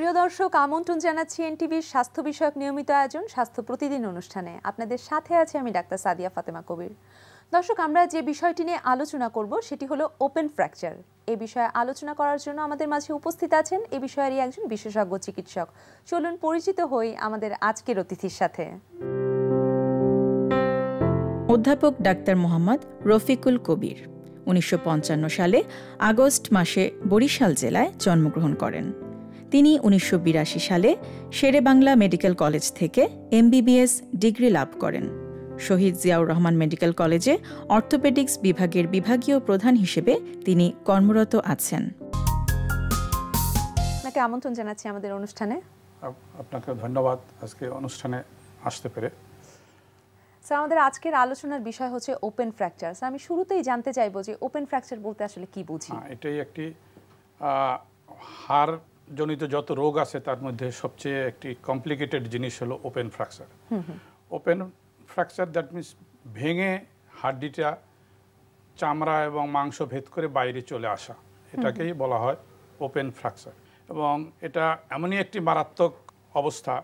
প্রিয় দর্শক, আমন্ত্রণ জানাচ্ছি এনটিভির স্বাস্থ্য বিষয়ক নিয়মিত আয়োজন স্বাস্থ্য প্রতিদিন অনুষ্ঠানে। আপনাদের সাথে আছি আমি ডাক্তার সাদিয়া ফাতেমা কবির। দর্শক, আমরা যে বিষয়টি নিয়ে আলোচনা করব সেটি হলো ওপেন ফ্র্যাকচার। এই বিষয়ে আলোচনা করার জন্য আমাদের মাঝে উপস্থিত আছেন এই বিষয়েরই একজন বিশেষজ্ঞ চিকিৎসক। চলুন পরিচিত হই আমাদের আজকের অতিথির সাথে। অধ্যাপক ডাক্তার মোহাম্মদ রফিকুল কবির 1955 সালে আগস্ট মাসে বরিশাল জেলায় জন্মগ্রহণ করেন। তিনি 1982 সালে শেরেবাংলা মেডিকেল কলেজ থেকে এমবিবিএস ডিগ্রি লাভ করেন। শহীদ জিয়াউর রহমান মেডিকেল কলেজে অর্থোপেডিক্স বিভাগের বিভাগীয় প্রধান হিসেবে তিনি কর্মরত আছেন। আপনাকে আমন্ত্রণ জানাচ্ছি আমাদের অনুষ্ঠানে। আপনাকে ধন্যবাদ আজকে অনুষ্ঠানে আসতে পেরে। স্যার, আমাদের আজকের আলোচনার বিষয় হচ্ছে ওপেন ফ্র্যাকচার। স্যার, আমি শুরুতেই জানতে চাইবো যে ওপেন ফ্র্যাকচার বলতে আসলে কি বুঝি? এটাই একটি হাড় জনিত যত রোগ আছে তার মধ্যে সবচেয়ে একটি কমপ্লিকেটেড জিনিস হলো open fracture. Open fracture that means ভেঙে হাড্ডিটা চামড়া এবং মাংস ভেদ করে বাইরে চলে আসা, এটাকেই বলা হয় ওপেন ফ্র্যাকচার। এবং এটা এমনই একটি মারাত্মক অবস্থা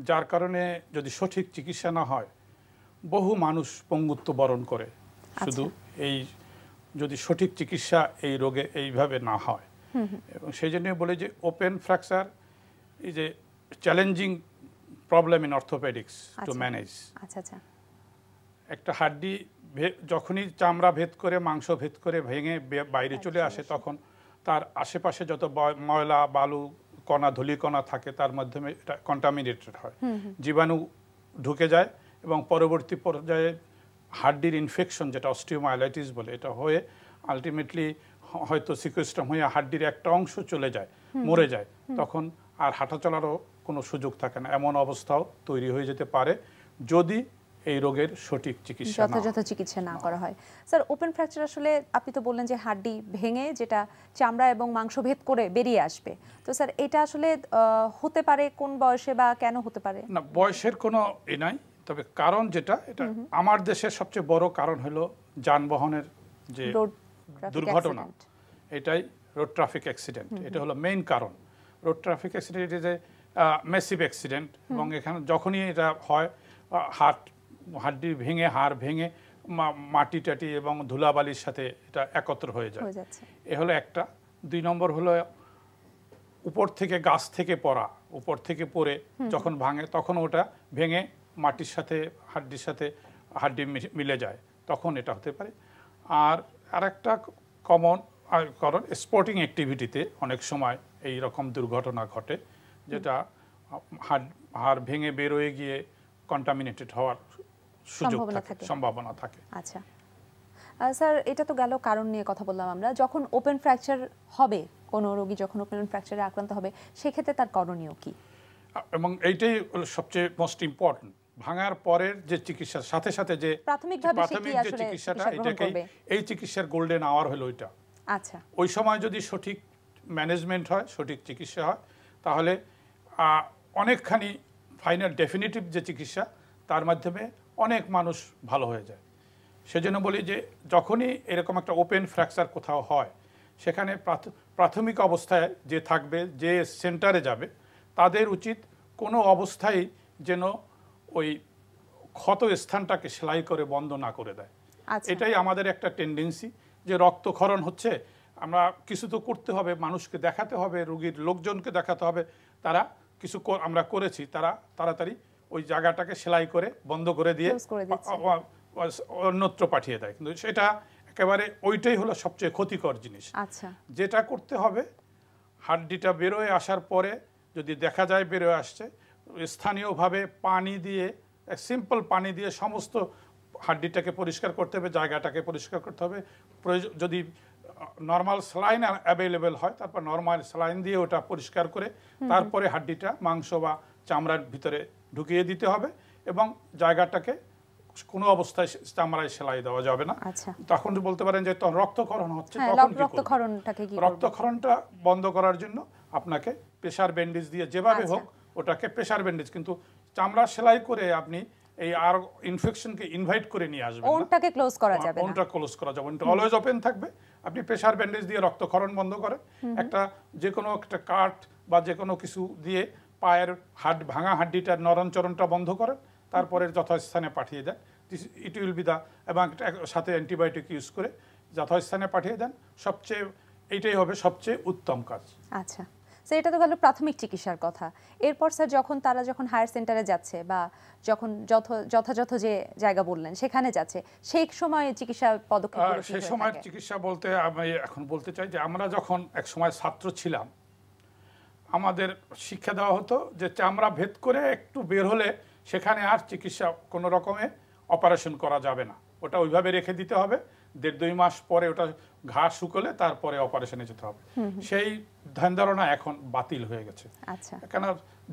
যার কারণে যদি সঠিক চিকিৎসা না হয় বহু মানুষ পঙ্গুত্ব বরণ করে। শুধু এই যদি সঠিক চিকিৎসা এই রোগে এইভাবে না হয়, এবং সেই জন্য বলে যে open fracture is a challenging problem in orthopaedics to manage. একটা হাড্ডি যখনই চামড়া ভেদ করে মাংস ভেদ করে ভেঙে বাইরে চলে আসে তখন তার আশেপাশে যত ময়লা বালু কণা ধূলিকণা থাকে তার মাধ্যমে এটা কন্টামিনেটেড হয়, জীবাণু ঢুকে যায় এবং পরবর্তী পর্যায়ে হাড্ডির ইনফেকশন যেটা অস্টিওমাইলাইটিস বলে এটা হয়ে আলটিমেটলি হয়তো সিকোস্টম হয়ে হাড্ডির একটা অংশ চলে যায়, মরে যায়, তখন আর হাঁটা চলারও কোনো সুযোগ থাকে না। এমন অবস্থাও তৈরি হয়ে যেতে পারে যদি এই রোগের সঠিক চিকিৎসা যথাযথ চিকিৎসা না করা হয়। স্যার, ওপেন ফ্র্যাকচার আসলে আপনি তো বললেন যে হাড্ডি ভেঙে যেটা চামড়া এবং মাংস ভেদ করে বেরিয়ে আসবে, তো স্যার এটা আসলে হতে পারে কোন বয়সে বা কেন হতে পারে? না, বয়সের কোনো নাই, তবে কারণ যেটা এটা আমার দেশের সবচেয়ে বড় কারণ হলো যানবাহনের যে দুর্ঘটনা, এটাই রোড ট্রাফিক অ্যাক্সিডেন্ট। এটা হলো মেইন কারণ। Road traffic accident is a massive accident, এবং এখানে যখনই এটা হয় হাড্ডি ভেঙে হাড় ভেঙে মাটি টাটি এবং ধুলাবালির সাথে এটা একত্র হয়ে যায়। এ হলো একটা। 2 নম্বর হলো উপর থেকে গাছ থেকে পড়া, উপর থেকে পড়ে যখন ভাঙে তখন ওটা ভেঙে মাটির সাথে হাড্ডির সাথে হাড্ডি মিলে যায়, তখন এটা হতে পারে। আর আরেকটা কমন কারণ স্পোর্টিং অ্যাক্টিভিটিতে অনেক সময় এই রকম দুর্ঘটনা ঘটে, যেটা হাড় ভেঙে বেরোয় গিয়ে কন্টামিনেটেড হওয়ার সম্ভাবনা থাকে। আচ্ছা স্যার, এটা তো গেল কারণ নিয়ে কথা বললাম আমরা। যখন ওপেন ফ্র্যাকচার হবে, কোনো রোগী যখন ওপেন ফ্র্যাকচারে আক্রান্ত হবে সেক্ষেত্রে তার করণীয় কি? এবং এইটাই সবচেয়ে মোস্ট ইম্পর্টেন্ট। ভাঙার পরের যে চিকিৎসার সাথে সাথে যে প্রাথমিক যে চিকিৎসাটা, এটাকে এই চিকিৎসার গোল্ডেন আওয়ার হলো ওইটা। আচ্ছা, ওই সময় যদি সঠিক ম্যানেজমেন্ট হয়, সঠিক চিকিৎসা হয়, তাহলে অনেকখানি ফাইনাল ডেফিনিটিভ যে চিকিৎসা তার মাধ্যমে অনেক মানুষ ভালো হয়ে যায়। সেজন্য বলি যে যখনই এরকম একটা ওপেন ফ্র্যাকচার কোথাও হয় সেখানে প্রাথমিক অবস্থায় যে থাকবে, যে সেন্টারে যাবে, তাদের উচিত কোনো অবস্থায় যেন ওই ক্ষত স্থানটাকে সেলাই করে বন্ধ না করে দেয়। এটাই আমাদের একটা টেন্ডেন্সি যে রক্তক্ষরণ হচ্ছে, আমরা কিছু তো করতে হবে, মানুষকে দেখাতে হবে, রোগীর লোকজনকে দেখাতে হবে, তারা কিছু আমরা করেছি, তারা তাড়াতাড়ি ওই জায়গাটাকে সেলাই করে বন্ধ করে দিয়ে অন্যত্র পাঠিয়ে দেয়। কিন্তু সেটা একেবারে ওইটাই হলো সবচেয়ে ক্ষতিকর জিনিস। যেটা করতে হবে, হাড্ডিটা বেরোয় আসার পরে যদি দেখা যায় বেরোয় আসছে, স্থানীয়ভাবে পানি দিয়ে, সিম্পল পানি দিয়ে সমস্ত হাড্ডিটাকে পরিষ্কার করতে হবে, জায়গাটাকে পরিষ্কার করতে হবে। যদি নর্মাল স্যালাইন অ্যাভেলেবেল হয় তারপর নর্মাল স্যালাইন দিয়ে ওটা পরিষ্কার করে তারপরে হাড্ডিটা মাংস বা চামড়ার ভিতরে ঢুকিয়ে দিতে হবে, এবং জায়গাটাকে কোনো অবস্থায় চামড়ায় সেলাই দেওয়া যাবে না। তখন বলতে পারেন যে তখন রক্তক্ষরণ হচ্ছে, রক্তক্ষরণটা বন্ধ করার জন্য আপনাকে প্রেসার ব্যান্ডেজ দিয়ে যেভাবে হোক ওটাকে প্রেসার ব্যান্ডেজ, কিন্তু চামড়া সেলাই করে আপনি এই আর ইনফেকশনকে ইনভাইট করে নিয়ে আসবেন, ওনটাকে ক্লোজ করা যাবে না, ওনটা ক্লোজ করা যাবে না, অলওয়েজ ওপেন থাকবে। আপনি প্রেসার ব্যান্ডেজ দিয়ে রক্তক্ষরণ বন্ধ করে একটা যে কোনো একটা কাট বা যে কোনো কিছু দিয়ে পায়ের ভাঙা হাড্ডিটার নরণচরণটা বন্ধ করেন, তারপরে যথাস্থানে পাঠিয়ে দেন। ইট উইল বি এবং সাথে অ্যান্টিবায়োটিক ইউজ করে যথাস্থানে পাঠিয়ে দেন। এইটাই হবে সবচেয়ে উত্তম কাজ। আচ্ছা স্যার, এটা তো গেল প্রাথমিক চিকিৎসার কথা। এরপর স্যার যখন হায়ার সেন্টারে যাচ্ছে বা যখন যথাযথ যে জায়গা বললেন সেখানে যাচ্ছে, সেই সময় চিকিৎসা পদক্ষেপ সেই সময় চিকিৎসা বলতে আমি এখন বলতে চাই যে আমরা যখন এক সময় ছাত্র ছিলাম, আমাদের শিক্ষা দেওয়া হতো যে চামড়া ভেদ করে একটু বের হলে সেখানে আর চিকিৎসা কোনো রকমে অপারেশন করা যাবে না, ওটা ওইভাবে রেখে দিতে হবে, 1.5-2 মাস পরে ওটা ঘা শুকলে তারপরে অপারেশনে যেতে হবে। সেই ধ্যান ধারণা এখন বাতিল হয়ে গেছে। আচ্ছা, কেন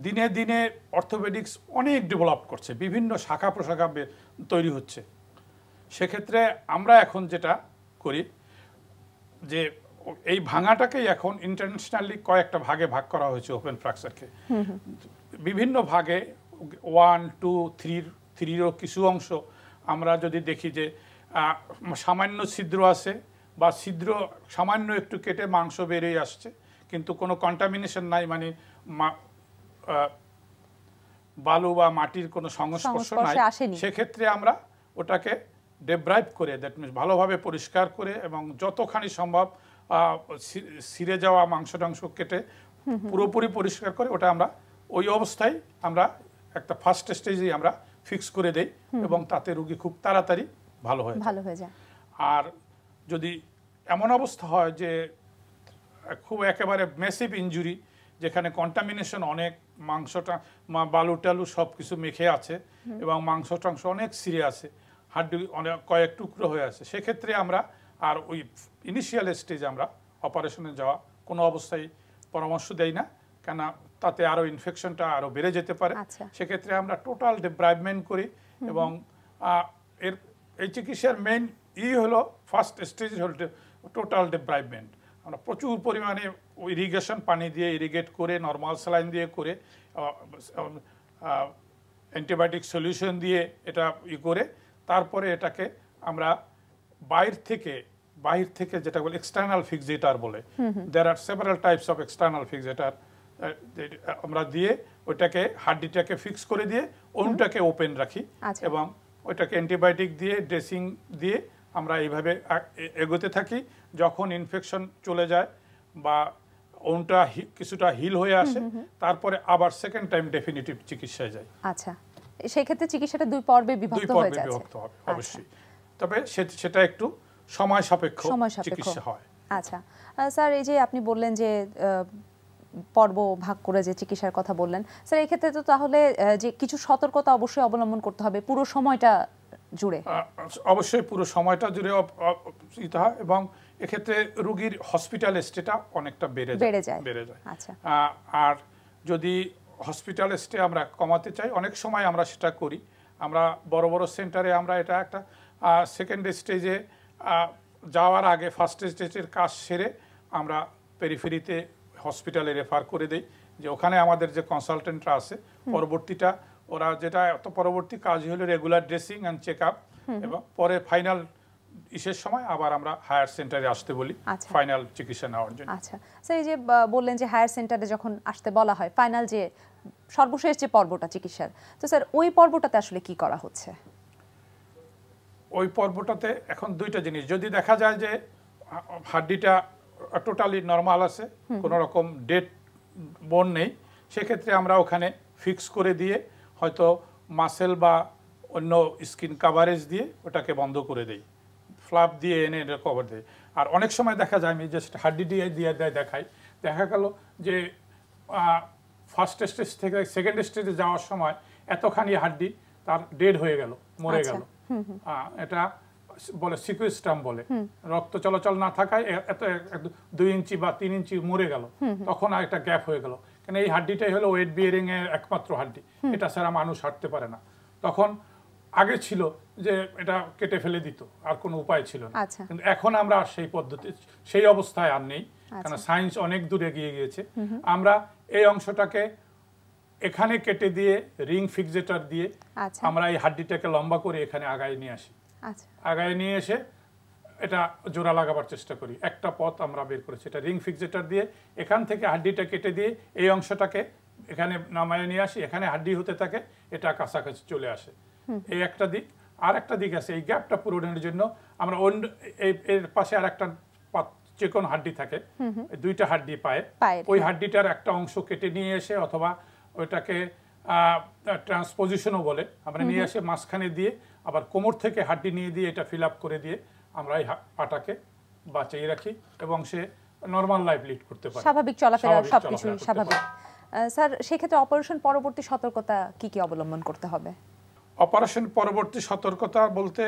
দিনে দিনে অর্থোপেডিক্স অনেক ডেভেলপ করছে, বিভিন্ন শাখা প্রশাখা তৈরি হচ্ছে। সেক্ষেত্রে আমরা এখন যেটা করি যে এই ভাঙাটাকেই এখন ইন্টারন্যাশনালি কয়েকটা ভাগে ভাগ করা হয়েছে ওপেন ফ্র্যাকচারকে। বিভিন্ন ভাগে 1, 2, 3-3-ও কিছু অংশ আমরা যদি দেখি যে সামান্য ছিদ্র আছে বা ছিদ্র সামান্য একটু কেটে মাংস বেরিয়ে আসছে, কিন্তু কোনো কন্টামিনেশন নাই, মানে বালু বা মাটির কোনো সংস্পর্শ নাই, সেক্ষেত্রে আমরা ওটাকে ডেব্রাইভ করে, দ্যাট মিনস ভালোভাবে পরিষ্কার করে এবং যতখানি সম্ভব ছিঁড়ে যাওয়া মাংস টাংস কেটে পুরোপুরি পরিষ্কার করে ওটা আমরা ওই অবস্থায় আমরা একটা ফার্স্ট স্টেজেই আমরা ফিক্স করে দেই এবং তাতে রোগী খুব তাড়াতাড়ি ভালো হয়ে যায়। আর যদি এমন অবস্থা হয় যে খুব একেবারে ম্যাসিভ ইনজুরি, যেখানে কন্টামিনেশন অনেক, মাংসটা বালু টালু সব কিছু মেখে আছে এবং মাংস টাংস অনেক ছিঁড়ে আছে, হাড্ডি অনেক কয়েক টুকরো হয়ে আছে, সেক্ষেত্রে আমরা আর ওই ইনিশিয়াল স্টেজে আমরা অপারেশনে যাওয়া কোনো অবস্থায় পরামর্শ দেই না, কেন তাতে আরও ইনফেকশনটা আরও বেড়ে যেতে পারে। সেক্ষেত্রে আমরা টোটাল ডেব্রাইভমেন্ট করি এবং এই চিকিৎসার মেইন হলো ফার্স্ট স্টেজ হল টোটাল ডেব্রাইভমেন্ট। আমরা প্রচুর পরিমাণে ইরিগেশন পানি দিয়ে ইরিগেট করে, নর্মাল স্যালাইন দিয়ে করে, অ্যান্টিবায়োটিক সলিউশন দিয়ে এটা করে তারপরে এটাকে আমরা বাহির থেকে যেটা বলে এক্সটার্নাল ফিক্সেটার বলে, there are several types of external fixator, আমরা দিয়ে ওইটাকে হাড্ডিটাকে ফিক্স করে দিয়ে ওনটাকে ওপেন রাখি এবং ওইটাকে অ্যান্টিবায়োটিক দিয়ে ড্রেসিং দিয়ে আমরা এইভাবে এগোতে থাকি। যখন ইনফেকশন চলে যায় বা ওনটা কিছুটা হিল হয়ে আসে, তারপরে আবার সেকেন্ড টাইম ডেফিনিটিভ চিকিৎসায় যায়। আচ্ছা, সেই ক্ষেত্রে চিকিৎসাটা 2 পর্বে বিভক্ত হয়ে যাচ্ছে। বিভক্ত হবে অবশ্যই, তবে সেটা একটু সময় সাপেক্ষ চিকিৎসা হয়। আচ্ছা স্যার, এই যে আপনি বললেন যে পর্ব ভাগ করে যে চিকিৎসার কথা বললেন, স্যার এই ক্ষেত্রে তো তাহলে যে কিছু সতর্কতা অবশ্যই অবলম্বন করতে হবে পুরো সময়টা জুড়ে। অবশ্যই পুরো সময়টা জুড়ে দিতে হয় এবং এক্ষেত্রে রোগীর হসপিটাল স্টেটা অনেকটা বেড়ে যায়। আচ্ছা, আর যদি হসপিটাল স্টে আমরা কমাতে চাই, অনেক সময় আমরা সেটা করি। আমরা বড় বড় সেন্টারে আমরা এটা একটা সেকেন্ড স্টেজে যাওয়ার আগে ফার্স্ট স্টেজের কাজ সেরে আমরা পেরিফেরিতে হসপিটালে রেফার করে দেই, যে ওখানে আমাদের যে কনসালটেন্টরা আছে পরবর্তীটা ওরা যেটা পরবর্তী কাজ হলো regular dressing and check up, এবং পরে ফাইনাল ইসের সময় আবার আমরা হায়ার সেন্টারে আসতে বলি ফাইনাল চিকিৎসা নেওয়ার জন্য। আচ্ছা স্যার, এই যে বললেন যে হায়ার সেন্টারে যখন আসতে বলা হয় ফাইনাল যে সর্বশেষ যে পর্বটা চিকিৎসার, তো স্যার ওই পর্বটাতে আসলে কি করা হচ্ছে? ওই পর্বটাতে এখন দুইটা জিনিস, যদি দেখা যায় যে হাড্ডিটা টোটালি নর্মাল আছে, কোনো রকম ডেড বোন নেই, সেক্ষেত্রে আমরা ওখানে ফিক্স করে দিয়ে হয়তো মাসেল বা অন্য স্কিন কাভারেজ দিয়ে ওটাকে বন্ধ করে দেই, ফ্লাপ দিয়ে এনে কভার দেয়। আর অনেক সময় দেখা যায় আমি জাস্ট হাড্ডি দিয়ে দেখা গেল যে ফার্স্ট স্টেজ থেকে সেকেন্ড স্টেজে যাওয়ার সময় এতখানি হাড্ডি তার ডেড হয়ে গেল, মরে গেল। এটা বলে সিকুয়েস্টাম বলে, রক্ত চলাচল না থাকায় এত 2 ইঞ্চি বা 3 ইঞ্চি মরে গেল, তখন আর একটা গ্যাপ হয়ে গেল। কেন এই হাড্ডিটাই হলো ওয়েট বিয়ারিং এর একমাত্র হাড্ডি, এটা ছাড়া মানুষ হাঁটতে পারে না। তখন আগে ছিল যে এটা কেটে ফেলে দিত, আর কোনো উপায় ছিল না। কিন্তু এখন আমরা সেই পদ্ধতি সেই অবস্থায় আর নেই, কারণ সায়েন্স অনেক দূরে এগিয়ে গিয়েছে। আমরা এই অংশটাকে এখানে কেটে দিয়ে রিং ফিক্সেটর দিয়ে আমরা এই হাড্ডিটাকে লম্বা করে এখানে আগায় নিয়ে আসি। আগায় নিয়ে এসে এটা জোড়া লাগাবার চেষ্টা করি। একটা পথ আমরা বের করেছি, এটা রিং ফিক্সেটর দিয়ে এখান থেকে হাড্ডিটা কেটে দিয়ে এই অংশটাকে এখানে নামায় নিয়ে আসি, এখানে হাড্ডি হতে থাকে, এটা কাছাকাছি চলে আসে। এই একটা দিক। আর একটা দিক আছে, এই গ্যাপটা পূরণের জন্য আমরা এর পাশে আর একটা চিকন হাড্ডি থাকে, দুইটা হাড্ডি পায়, ওই হাড্ডিটার একটা অংশ কেটে নিয়ে এসে অথবা ওইটাকে ট্রান্সপোজিশনও বলে, আমরা নিয়ে এসে মাঝখানে দিয়ে আবার কোমর থেকে হাড্ডি নিয়ে দিয়ে এটা ফিল আপ করে দিয়ে আমরা এই পাটাকে বাঁচিয়ে রাখি এবং সে নরমাল লাইফ লিড করতে পারে, স্বাভাবিক চলাফেরা সবকিছু স্বাভাবিক। স্যার, সেক্ষেত্রে অপারেশন পরবর্তী সতর্কতা কি কি অবলম্বন করতে হবে? অপারেশন পরবর্তী সতর্কতা বলতে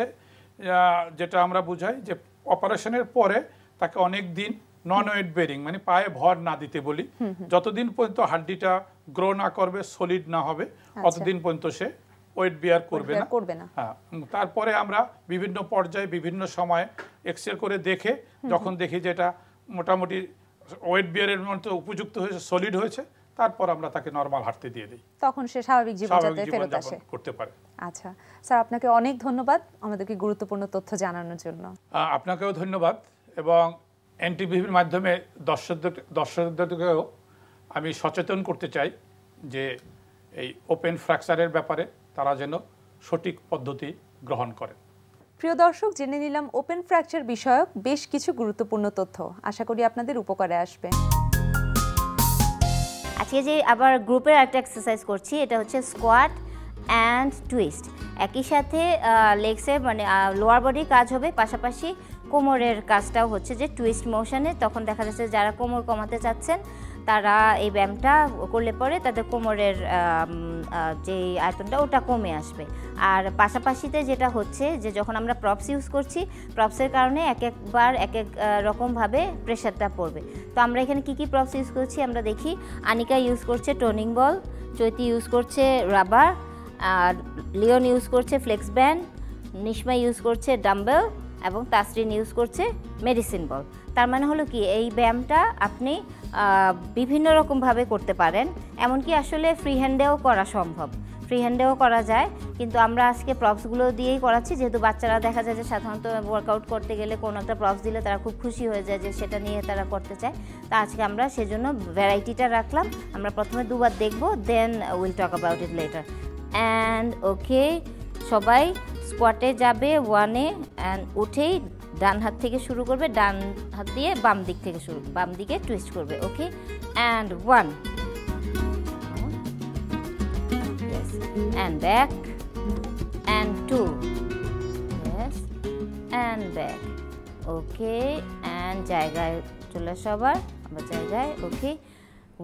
যেটা আমরা বুঝাই যে অপারেশনের পরে তাকে অনেক দিন নন ওয়েট বেরিং মানে পায়ে ভর না দিতে বলি। যতদিন পর্যন্ত হাড্ডিটা গ্রো না করবে, সলিড না হবে, ততদিন পর্যন্ত সে ওয়েট বিয়ার করবে না। হ্যাঁ, তারপরে আমরা বিভিন্ন পর্যায়ে বিভিন্ন সময় এক্সরে করে দেখে যখন দেখি যে এটা মোটামুটি ওয়েট বিয়ারের মতো উপযুক্ত হয়েছে, সলিড হয়েছে, তারপর আমরা তাকে নরমাল হাঁটতে দিয়ে দিই, তখন সে স্বাভাবিক জীবনযাত্রায় ফেরত আসে, করতে পারে। আচ্ছা স্যার, আপনাকে অনেক ধন্যবাদ আমাদেরকে গুরুত্বপূর্ণ তথ্য জানানোর জন্য। আপনাকেও ধন্যবাদ এবং এনটিভির মাধ্যমে দর্শকদেরকেও আমি সচেতন করতে চাই যে এই ওপেন ফ্র্যাকচারের ব্যাপারে তারা যেন সঠিক পদ্ধতি গ্রহণ করেন। প্রিয় দর্শক, জেনে নিলাম ওপেন ফ্র্যাকচার বিষয়ক বেশ কিছু গুরুত্বপূর্ণ তথ্য। আশা করি আপনাদের উপকারে আসবে। আজকে যে আবার গ্রুপের একটা এক্সারসাইজ করছি, এটা হচ্ছে স্কোয়াট অ্যান্ড টুইস্ট। একই সাথে লেগসের মানে লোয়ার বডির কাজ হবে, পাশাপাশি কোমরের কাজটাও হচ্ছে যে টুইস্ট মোশনে। তখন দেখা যাচ্ছে যারা কোমর কমাতে চাচ্ছেন তারা এই ব্যায়ামটা করলে পরে তাদের কোমরের যে আয়তনটা ওটা কমে আসবে। আর পাশাপাশিতে যেটা হচ্ছে যে যখন আমরা প্রপস ইউজ করছি, প্রপসের কারণে এক একবার এক এক রকমভাবে প্রেশারটা পড়বে। তো আমরা এখানে কি কি প্রপস ইউজ করছি আমরা দেখি। আনিকা ইউজ করছে টোনিং বল, চৈতি ইউজ করছে রাবার, আর লিওন ইউজ করছে ফ্লেক্স ব্যান্ড, নিশমা ইউজ করছে ডাম্বেল এবং তাসরিন ইউজ করছে মেডিসিন বল। তার মানে হলো কি, এই ব্যায়ামটা আপনি বিভিন্ন রকমভাবে করতে পারেন, এমনকি আসলে ফ্রি হ্যান্ডেও করা সম্ভব, ফ্রি হ্যান্ডেও করা যায়। কিন্তু আমরা আজকে প্রপসগুলো দিয়েই করাচ্ছি, যেহেতু বাচ্চারা দেখা যায় যে সাধারণত ওয়ার্কআউট করতে গেলে কোনো একটা প্রপস দিলে তারা খুব খুশি হয়ে যায় যে সেটা নিয়ে তারা করতে চায়। তা আজকে আমরা সেজন্য ভ্যারাইটিটা রাখলাম। আমরা প্রথমে দুবার দেখব, then will talk about it later. And okay, সবাই স্কোয়াটে যাবে ওয়ানে, অ্যান্ড উঠেই ডান হাত থেকে শুরু করবে, ডান হাত দিয়ে বাম দিক থেকে বাম দিকে টুইস্ট করবে। Okay, and one, and back, and two, yes, and back. Okay, and জায়গায় চলে সবার আবার জায়গায়। ওকে,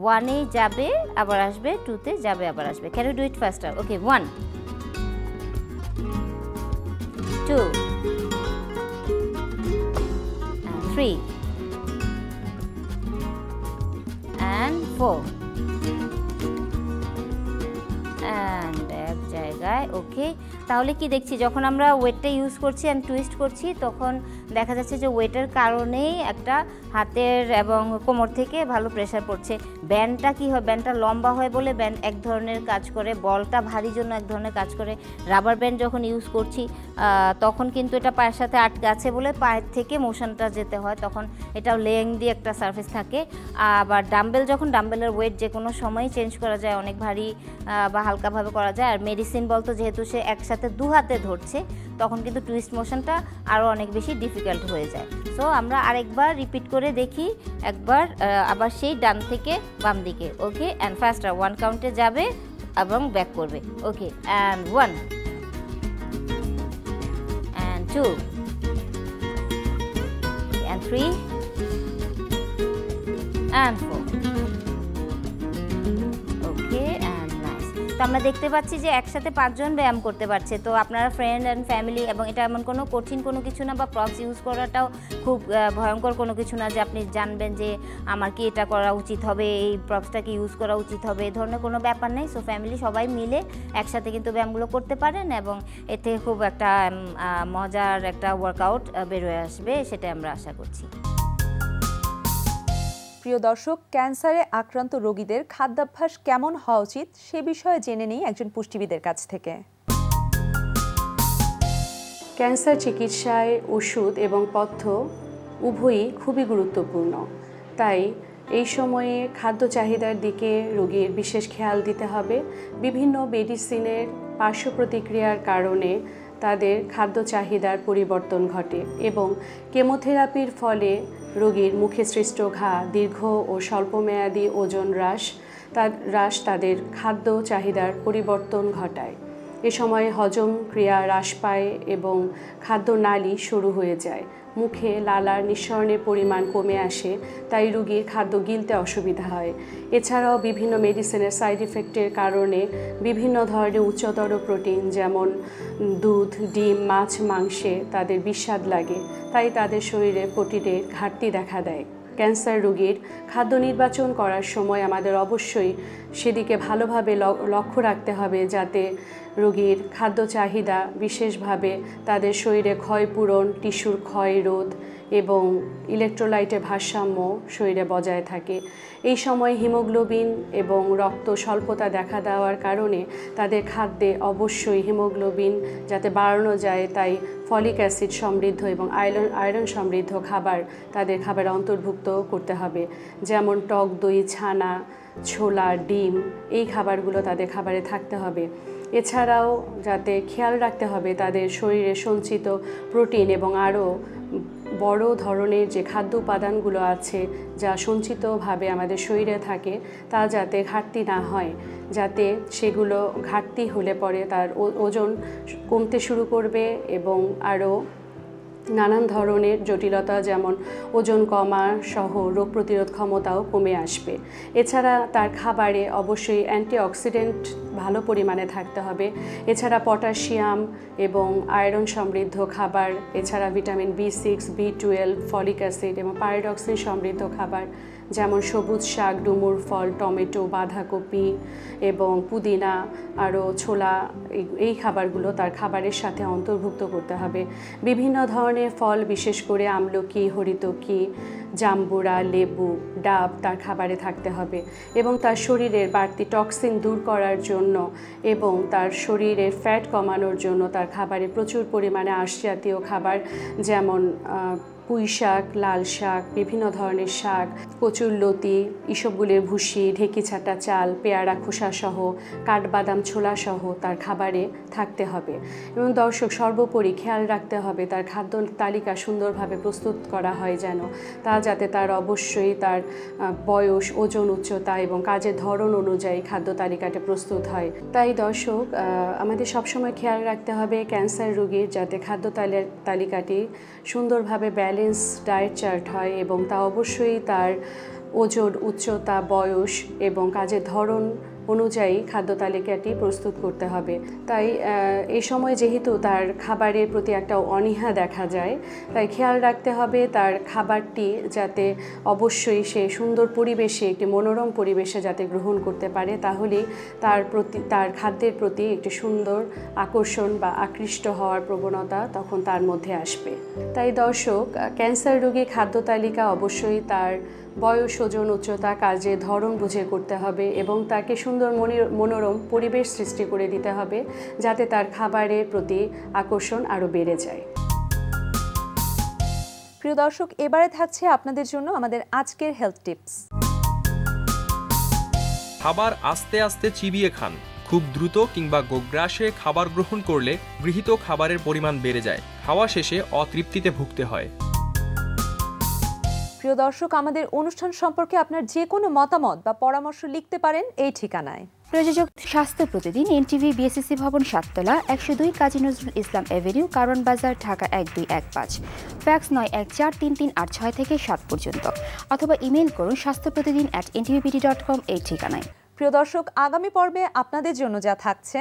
ওয়ানে যাবে আবার আসবে, টুতে যাবে আবার আসবে। Can you do it faster? Okay, 1 2 and 3 and 4 and এক জায়গায়। ওকে, তাহলে কি দেখছি, যখন আমরা ওয়েটটা ইউজ করছি অ্যান্ড টুইস্ট করছি তখন দেখা যাচ্ছে যে ওয়েটের কারণেই একটা হাতের এবং কোমর থেকে ভালো প্রেশার পড়ছে। ব্যান্ডটা কি হয়, ব্যান্ডটা লম্বা হয় বলে ব্যান্ড এক ধরনের কাজ করে, বলটা ভারী জন্য এক ধরনের কাজ করে। রাবার ব্যান্ড যখন ইউজ করছি তখন কিন্তু এটা পায়ের সাথে আটকে আছে বলে পায়ের থেকে মোশনটা যেতে হয়, তখন এটাও লেংদি একটা সারফেস থাকে। আবার ডাম্বেল, যখন ডাম্বেলের ওয়েট যে কোনো সময় চেঞ্জ করা যায়, অনেক ভারী বা হালকাভাবে করা যায়। আর মেডিসিন বল তো যেহেতু সে একসাথে দু হাতে ধরছে তখন কিন্তু টুইস্ট মোশনটা আরও অনেক বেশি ডিফিকাল্ট হয়ে যায়। সো আমরা আরেকবার রিপিট করে দেখি, একবার আবার সেই ডান থেকে বাম দিকে। ওকে, অ্যান্ড ফাস্টার 1 কাউন্টে যাবে এবং ব্যাক করবে। Okay, and 1 and 2 and 3 and 4. Okay, and nice. তো আমরা দেখতে পাচ্ছি যে একসাথে 5 জন ব্যায়াম করতে পারছে। তো আপনারা ফ্রেন্ড অ্যান্ড ফ্যামিলি, এবং এটা এমন কোনো কঠিন কোনো কিছু না, বা প্রপস ইউজ করাটাও খুব ভয়ঙ্কর কোনো কিছু না যে আপনি জানবেন যে আমার কি এটা করা উচিত হবে, এই প্রপসটাকে ইউজ করা উচিত হবে, এই ধরনের কোনো ব্যাপার নেই। সো ফ্যামিলি সবাই মিলে একসাথে কিন্তু ব্যায়ামগুলো করতে পারেন এবং এতে খুব একটা মজার একটা ওয়ার্কআউট বেরোয় আসবে, সেটা আমরা আশা করছি। প্রিয় দর্শক, ক্যান্সারে আক্রান্ত রোগীদের খাদ্যাভ্যাস কেমন হওয়া উচিত সে বিষয়ে জেনে নেই একজন পুষ্টিবিদের কাছ থেকে। ক্যান্সার চিকিৎসায় ওষুধ এবং পথ্য উভয়ই খুবই গুরুত্বপূর্ণ। তাই এই সময়ে খাদ্য চাহিদার দিকে রোগীর বিশেষ খেয়াল দিতে হবে। বিভিন্ন মেডিসিনের পার্শ্ব প্রতিক্রিয়ার কারণে তাদের খাদ্য চাহিদার পরিবর্তন ঘটে এবং কেমোথেরাপির ফলে রোগীর মুখে সৃষ্ট ঘা, দীর্ঘ ও স্বল্পমেয়াদী ওজন হ্রাস তাদের খাদ্য চাহিদার পরিবর্তন ঘটায়। এ সময় হজম ক্রিয়া হ্রাস পায় এবং খাদ্য নালী শুরু হয়ে যায়। মুখে লালার নিঃসরণের পরিমাণ কমে আসে, তাই রোগীর খাদ্য গিলতে অসুবিধা হয়। এছাড়াও বিভিন্ন মেডিসিনের সাইড ইফেক্টের কারণে বিভিন্ন ধরনের উচ্চতর প্রোটিন যেমন দুধ, ডিম, মাছ, মাংসে তাদের বিস্বাদ লাগে, তাই তাদের শরীরে প্রোটিনের ঘাটতি দেখা দেয়। ক্যান্সার রোগীর খাদ্য নির্বাচন করার সময় আমাদের অবশ্যই সেদিকে ভালোভাবে লক্ষ্য রাখতে হবে, যাতে রোগীর খাদ্য চাহিদা বিশেষভাবে তাদের শরীরে ক্ষয়পূরণ, টিস্যুর ক্ষয় রোধ এবং ইলেকট্রোলাইটের ভারসাম্য শরীরে বজায় থাকে। এই সময় হিমোগ্লোবিন এবং রক্ত স্বল্পতা দেখা দেওয়ার কারণে তাদের খাদ্যে অবশ্যই হিমোগ্লোবিন যাতে বাড়ানো যায়, তাই ফলিক অ্যাসিড সমৃদ্ধ এবং আয়রন সমৃদ্ধ খাবার তাদের খাবারে অন্তর্ভুক্ত করতে হবে, যেমন টক দই, ছানা, ছোলা, ডিম, এই খাবারগুলো তাদের খাবারে থাকতে হবে। এছাড়াও যাতে খেয়াল রাখতে হবে তাদের শরীরে সঞ্চিত প্রোটিন এবং আরও বড় ধরনের যে খাদ্য উপাদানগুলো আছে যা সঞ্চিতভাবে আমাদের শরীরে থাকে তা যাতে ঘাটতি না হয়, যাতে সেগুলো ঘাটতি হলে পরে তার ওজন কমতে শুরু করবে এবং আরও নানান ধরনের জটিলতা যেমন ওজন কমা সহ রোগ প্রতিরোধ ক্ষমতাও কমে আসবে। এছাড়া তার খাবারে অবশ্যই অ্যান্টিঅক্সিডেন্ট ভালো পরিমাণে থাকতে হবে। এছাড়া পটাশিয়াম এবং আয়রন সমৃদ্ধ খাবার, এছাড়া vitamin B6, B12, folic acid এবং পাইরিডক্সিন সমৃদ্ধ খাবার যেমন সবুজ শাক, ডুমুর ফল, টমেটো, বাঁধাকপি এবং পুদিনা, আরও ছোলা, এই খাবারগুলো তার খাবারের সাথে অন্তর্ভুক্ত করতে হবে। বিভিন্ন ধরনের ফল, বিশেষ করে আমলকি, হরিতকি, জাম্বুরা, লেবু, ডাব তার খাবারে থাকতে হবে এবং তার শরীরের বাড়তি টক্সিন দূর করার জন্য এবং তার শরীরের ফ্যাট কমানোর জন্য তার খাবারে প্রচুর পরিমাণে আঁশ জাতীয় খাবার যেমন পুঁই শাক, লাল শাক, বিভিন্ন ধরনের শাক, কচুরলতি, ইসবগুলের ভুসি, ঢেঁকি ছাটা চাল, পেয়ারা খোসাসহ, কাঠবাদাম, ছোলাসহ তার খাবারে থাকতে হবে। এবং দর্শক সর্বোপরি খেয়াল রাখতে হবে তার খাদ্য তালিকা সুন্দরভাবে প্রস্তুত করা হয় যেন, তা যাতে তার অবশ্যই তার বয়স, ওজন, উচ্চতা এবং কাজের ধরন অনুযায়ী খাদ্য তালিকাটা প্রস্তুত হয়। তাই দর্শক আমাদের সবসময় খেয়াল রাখতে হবে ক্যান্সার রোগীর যাতে খাদ্য তালিকাটি সুন্দরভাবে ব্যালেন্স ডায়েট চার্ট হয় এবং তা অবশ্যই তার ওজন, উচ্চতা, বয়স এবং কাজের ধরন অনুযায়ী খাদ্য তালিকাটি প্রস্তুত করতে হবে। তাই এই সময় যেহেতু তার খাবারের প্রতি একটা অনীহা দেখা যায়, তাই খেয়াল রাখতে হবে তার খাবারটি যাতে অবশ্যই সে সুন্দর পরিবেশে, একটি মনোরম পরিবেশে যাতে গ্রহণ করতে পারে, তাহলেই তার খাদ্যের প্রতি একটি সুন্দর আকর্ষণ বা আকৃষ্ট হওয়ার প্রবণতা তখন তার মধ্যে আসবে। তাই দর্শক ক্যান্সার রোগীর খাদ্য তালিকা অবশ্যই তার বয়স, ওজন, উচ্চতা, কাজের ধরন বুঝে করতে হবে এবং তাকে সুন্দর মনোরম পরিবেশ সৃষ্টি করে দিতে হবে যাতে তার খাবারের প্রতি আকর্ষণ আরও বেড়ে যায়। প্রিয় দর্শক, এবারে থাকছে আপনাদের জন্য আমাদের আজকের হেলথ টিপস। খাবার আস্তে আস্তে চিবিয়ে খান। খুব দ্রুত কিংবা গোগ্রাসে খাবার গ্রহণ করলে গৃহীত খাবারের পরিমাণ বেড়ে যায়। খাওয়া শেষে অতৃপ্তিতে ভুগতে হয়। প্রিয় দর্শক, আমাদের অনুষ্ঠান সম্পর্কে আপনার যে কোনো মতামত বা পরামর্শ লিখতে পারেন এই ঠিকানায়। প্রযোজক স্বাস্থ্য প্রতিদিন, এনটিভি, বিএসসি ভবন, 7 তলা, 102 কাজী নজরুল ইসলাম এভিনিউ, কারণ বাজার, ঢাকা 1215। ফ্যাক্স 914338 থেকে 7 পর্যন্ত, অথবা ইমেইল করুন স্বাস্থ্যপ্রতিদিন@ntvpt.com এই ঠিকানায়। প্রিয় দর্শক, আগামী পর্বে আপনাদের জন্য যা থাকছে,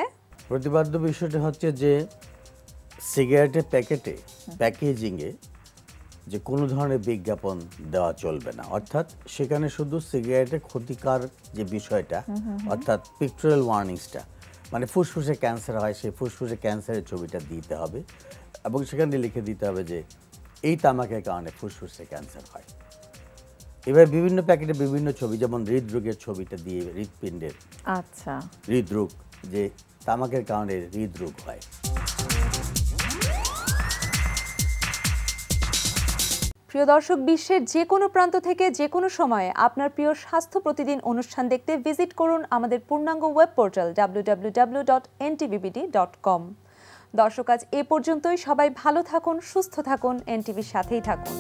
প্রতিপাদ্য বিষয়টি হচ্ছে যে সিগারেটের প্যাকেজিংয়ে যে কোনো ধরনের বিজ্ঞাপন দেওয়া চলবে না, অর্থাৎ সেখানে শুধু সিগারেটের ক্ষতিকর যে বিষয়টা অর্থাৎ পিকটোরিয়াল ওয়ার্নিংসটা, মানে ফুসফুসে ক্যান্সার হয় সেই ফুসফুসে ক্যান্সারের ছবিটা দিতে হবে এবং সেখানে লিখে দিতে হবে যে এই তামাকের কারণে ফুসফুসে ক্যান্সার হয়। এবার বিভিন্ন প্যাকেটে বিভিন্ন ছবি, যেমন হৃদরোগের ছবিটা দিয়ে হৃদপিণ্ডের হৃদরোগ, যে তামাকের কারণে হৃদরোগ হয়। প্রিয় দর্শক, বিশ্বের যে কোনো প্রান্ত থেকে যে কোনো সময়ে আপনার প্রিয় স্বাস্থ্য প্রতিদিন অনুষ্ঠান দেখতে ভিজিট করুন আমাদের পূর্ণাঙ্গ ওয়েব পোর্টাল www.ntvbd.com। দর্শক, আজ এ পর্যন্তই। সবাই ভালো থাকুন, সুস্থ থাকুন, এনটিভির সাথেই থাকুন।